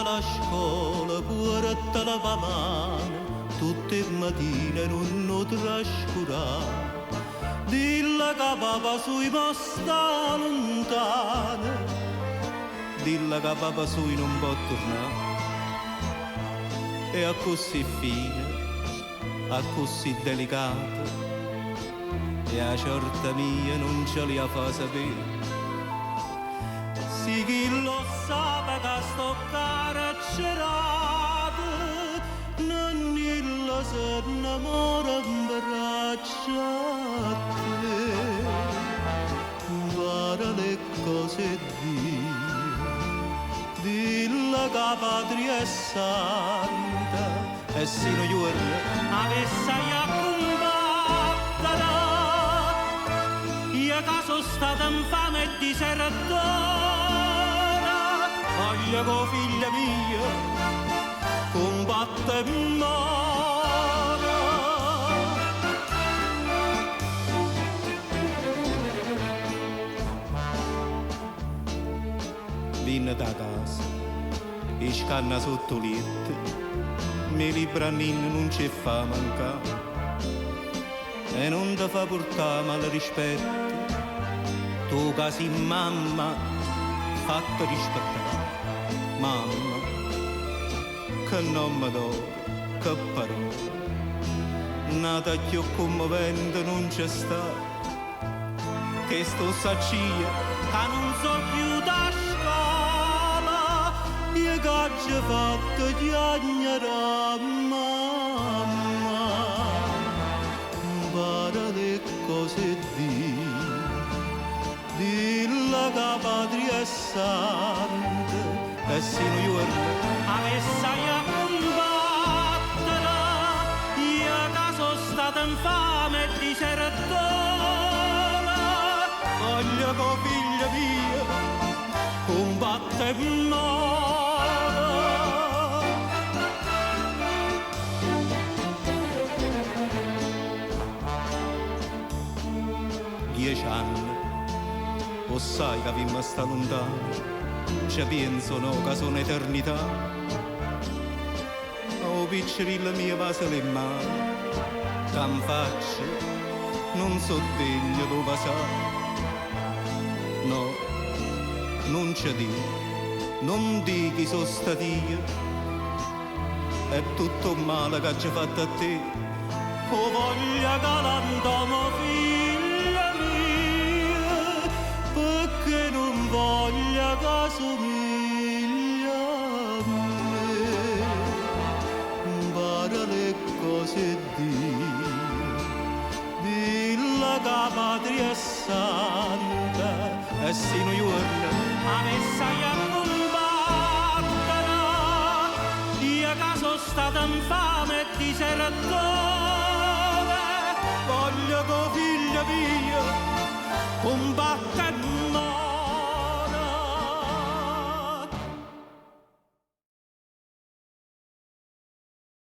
la scuola, pure la pamana, tutte le mattine non trascurare. Dilla che papà sui posta lontana, dilla che papà sui non può tornare. E a così fine, a così delicata, e a certa mia non ce li fa sapere. Sì chi lo sa che sto carcerato, non illa se innamora in braccia a te. Guarda le cose dilla che patria è santa, e se non giorno avesse a combattere, io che sono stata infame e disertora, voglio che figlia mia combatte e muore. Vinne da casa, e scanna sotto letto, mi libra non ci fa mancare, e non ti fa portare mal rispetto, tu che sei mamma, fatta rispettare, mamma, che nome d'oro, che parola, nata più commovente non c'è sta, che sto saccia, che non so più da scuola, io che ci fatto chiagnare mamma, guarda le cose dilla che patria è santa, e se non giorno avesse a combattere, io che sono stata infame e disertora, voglio che figlia mia combatte e muore. 10 anni, o sai che abbiamo sta lontano, ci penso no che sono eternità. Oh piccerilla mia passa le mani, t'am faccio, non so degno dove passare. No, non c'è Dio, non di chi sono stata io, è tutto il male che ci fatto a te. Oh voglia galantomo figlia mia, perché non voglia che somiglia a me. Impara le cose dilla che patria è santa, e se non giorno avesse a combattere, io che sono stata infame e disertore, voglio che figlia mia combatte